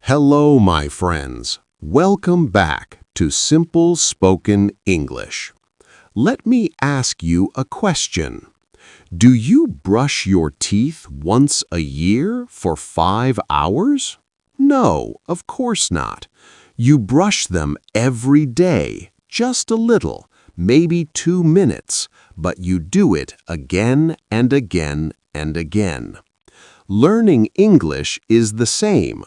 Hello, my friends. Welcome back to Simple Spoken English. Let me ask you a question. Do you brush your teeth once a year for 5 hours? No, of course not. You brush them every day, just a little, maybe 2 minutes, but you do it again and again and again. Learning English is the same.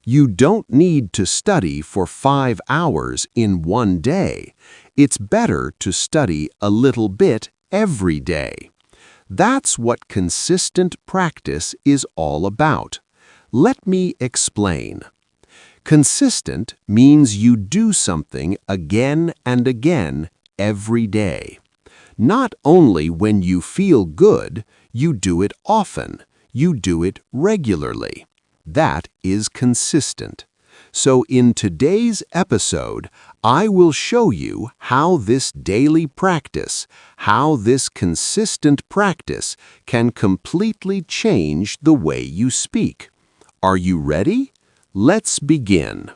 You don't need to study for 5 hours in one day. It's better to study a little bit every day. That's what consistent practice is all about. Let me explain. Consistent means you do something again and again every day. Not only when you feel good, you do it often. You do it regularly. That is consistent. So in today's episode, I will show you how this daily practice, how this consistent practice can completely change the way you speak. Are you ready? Let's begin.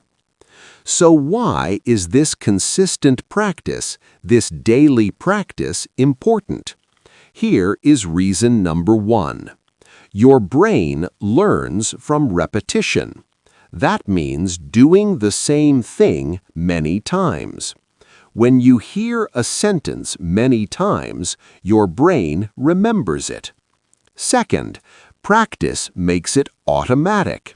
So why is this consistent practice, this daily practice, important? Here is reason number 1. Your brain learns from repetition. That means doing the same thing many times. When you hear a sentence many times, your brain remembers it. Second, practice makes it automatic.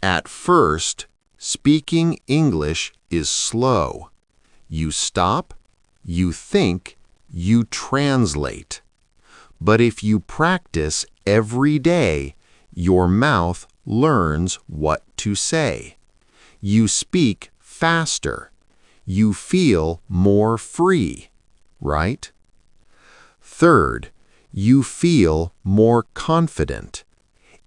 At first, speaking English is slow. You stop, you think, you translate. But if you practice every day, your mouth learns what to say. You speak faster. You feel more free, right? Third, you feel more confident.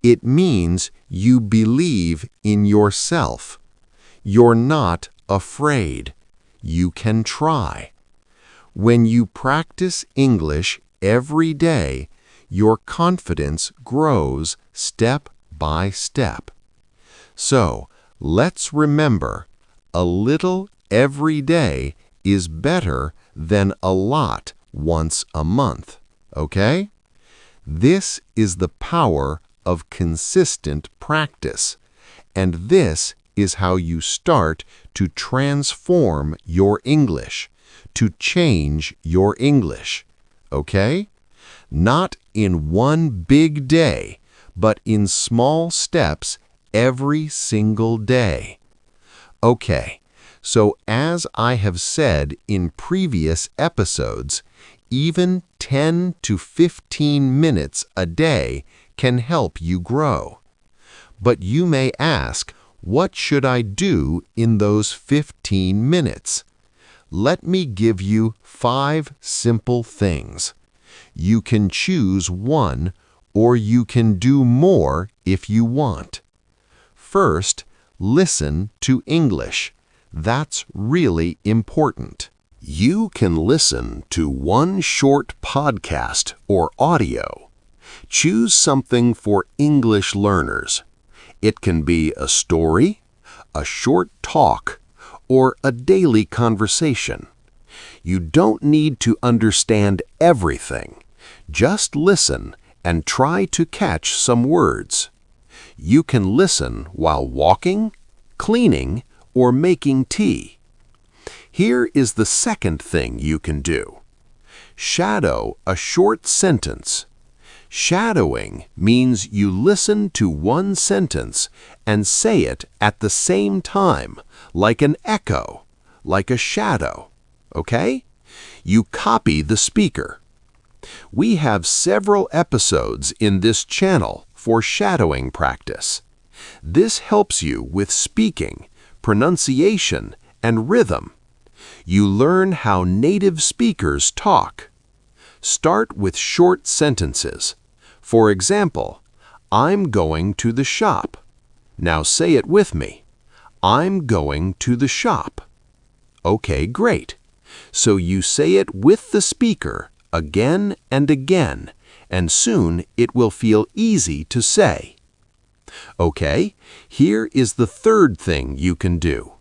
It means you believe in yourself. You're not afraid. You can try. When you practice English every day, your confidence grows step by step. So, let's remember, a little every day is better than a lot once a month, okay? This is the power of consistent practice, and this is how you start to transform your English, to change your English. Okay? Not in one big day, but in small steps every single day. Okay, so as I have said in previous episodes, even 10 to 15 minutes a day can help you grow. But you may ask, what should I do in those 15 minutes? Let me give you 5 simple things. You can choose one, or you can do more if you want. First, listen to English. That's really important. You can listen to one short podcast or audio. Choose something for English learners. It can be a story, a short talk, or a daily conversation. You don't need to understand everything. Just listen and try to catch some words. You can listen while walking, cleaning, or making tea. Here is the second thing you can do. Shadow a short sentence. Shadowing means you listen to one sentence and say it at the same time, like an echo, like a shadow, okay? You copy the speaker. We have several episodes in this channel for shadowing practice. This helps you with speaking, pronunciation, and rhythm. You learn how native speakers talk. Start with short sentences. For example, I'm going to the shop. Now say it with me. I'm going to the shop. Okay, great. So you say it with the speaker again and again, and soon it will feel easy to say. Okay, here is the third thing you can do.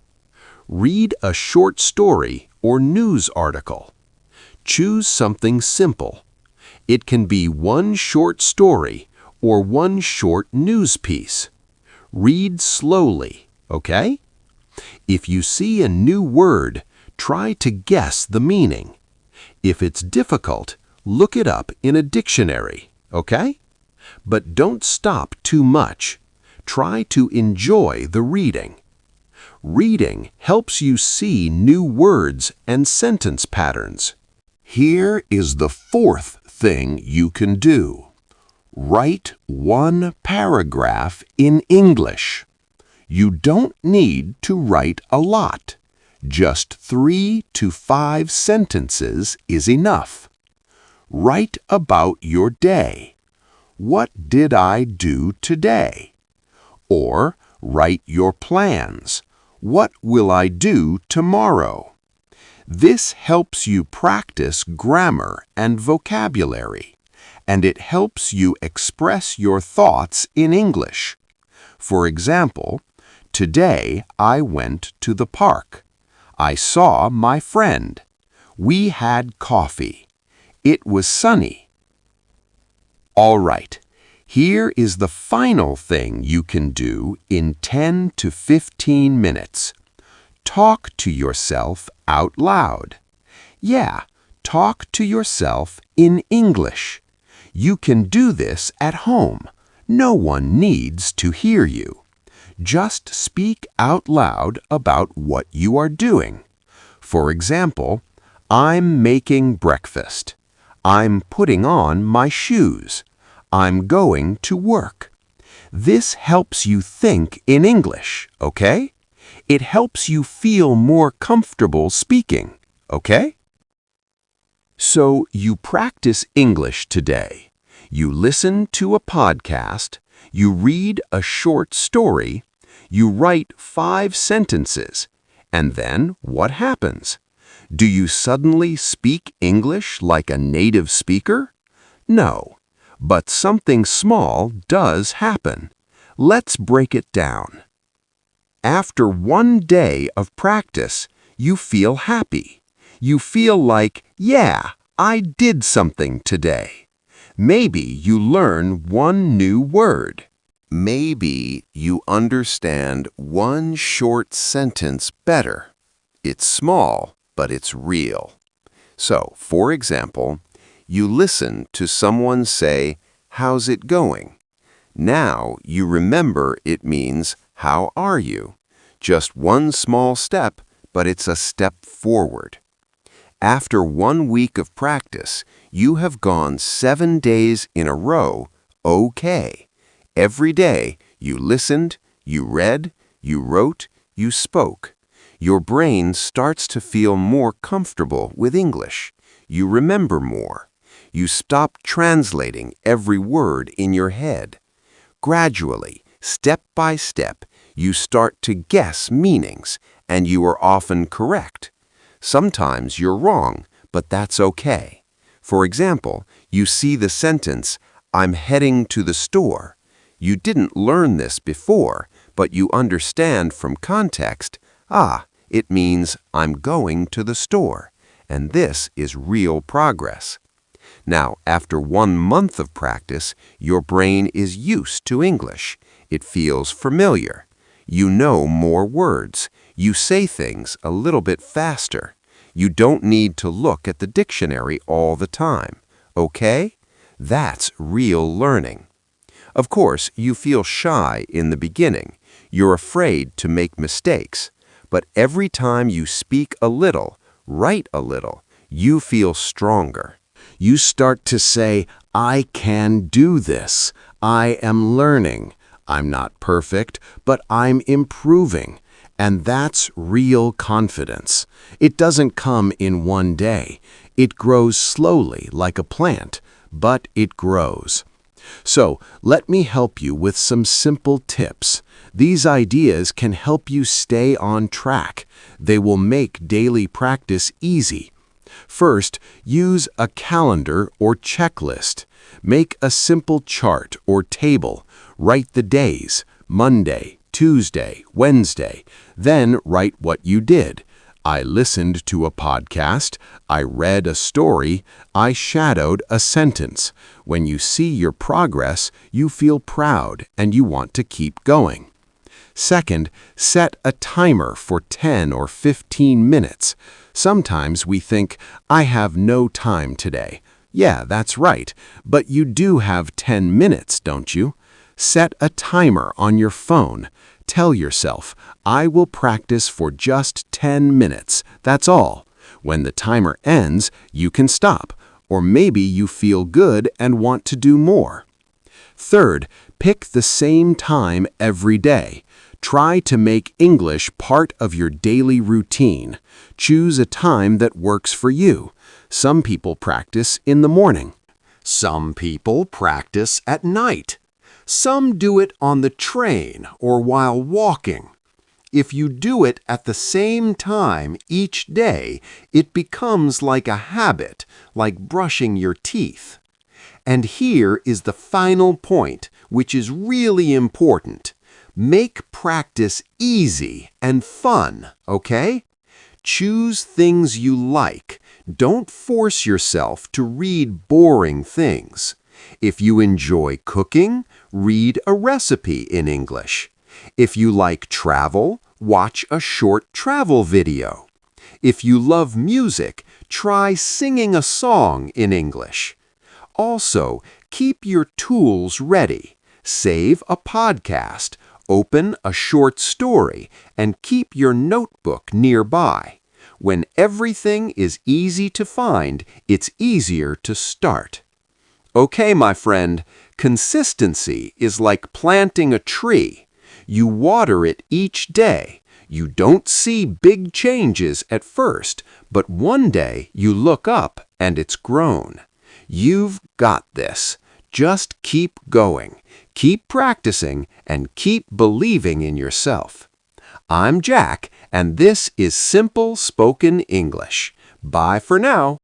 Read a short story or news article. Choose something simple. It can be one short story or one short news piece. Read slowly, okay? If you see a new word, try to guess the meaning. If it's difficult, look it up in a dictionary, okay? But don't stop too much. Try to enjoy the reading. Reading helps you see new words and sentence patterns. Here is the fourth thing you can do. Write one paragraph in English. You don't need to write a lot. Just 3 to 5 sentences is enough. Write about your day. What did I do today? Or write your plans. What will I do tomorrow? This helps you practice grammar and vocabulary, and it helps you express your thoughts in English. For example, today I went to the park. I saw my friend. We had coffee. It was sunny. All right, here is the final thing you can do in 10 to 15 minutes. Talk to yourself out loud. Yeah, talk to yourself in English. You can do this at home. No one needs to hear you. Just speak out loud about what you are doing. For example, I'm making breakfast. I'm putting on my shoes. I'm going to work. This helps you think in English, okay? It helps you feel more comfortable speaking, okay? So you practice English today. You listen to a podcast, you read a short story, you write 5 sentences, and then what happens? Do you suddenly speak English like a native speaker? No, but something small does happen. Let's break it down. After one day of practice, you feel happy. You feel like, yeah, I did something today. Maybe you learn one new word. Maybe you understand one short sentence better. It's small, but it's real. So, for example, you listen to someone say, "How's it going?" Now you remember it means, "How are you?" Just one small step, but it's a step forward. After 1 week of practice, you have gone 7 days in a row, okay. Every day, you listened, you read, you wrote, you spoke. Your brain starts to feel more comfortable with English. You remember more. You stop translating every word in your head. Gradually, step by step, you start to guess meanings, and you are often correct. Sometimes you're wrong, but that's okay. For example, you see the sentence, "I'm heading to the store." You didn't learn this before, but you understand from context, it means I'm going to the store, and this is real progress. Now, after 1 month of practice, your brain is used to English. It feels familiar. You know more words. You say things a little bit faster. You don't need to look at the dictionary all the time. Okay? That's real learning. Of course, you feel shy in the beginning. You're afraid to make mistakes. But every time you speak a little, write a little, you feel stronger. You start to say, "I can do this. I am learning. I'm not perfect, but I'm improving." And that's real confidence. It doesn't come in one day. It grows slowly like a plant, but it grows. So, let me help you with some simple tips. These ideas can help you stay on track. They will make daily practice easy. First, use a calendar or checklist. Make a simple chart or table. Write the days, Monday, Tuesday, Wednesday. Then write what you did. I listened to a podcast. I read a story. I shadowed a sentence. When you see your progress, you feel proud and you want to keep going. Second, set a timer for 10 or 15 minutes. Sometimes we think, I have no time today. Yeah, that's right, but you do have 10 minutes, don't you? Set a timer on your phone. Tell yourself, I will practice for just 10 minutes, that's all. When the timer ends, you can stop, or maybe you feel good and want to do more. Third, pick the same time every day. Try to make English part of your daily routine. Choose a time that works for you. Some people practice in the morning. Some people practice at night. Some do it on the train or while walking. If you do it at the same time each day, it becomes like a habit, like brushing your teeth. And here is the final point, which is really important. Make practice easy and fun, okay? Choose things you like. Don't force yourself to read boring things. If you enjoy cooking, read a recipe in English. If you like travel, watch a short travel video. If you love music, try singing a song in English. Also, keep your tools ready. Save a podcast, open a short story, and keep your notebook nearby. When everything is easy to find, it's easier to start. Okay, my friend, consistency is like planting a tree. You water it each day. You don't see big changes at first, but one day you look up and it's grown. You've got this. Just keep going, keep practicing, and keep believing in yourself. I'm Jack, and this is Simple Spoken English. Bye for now.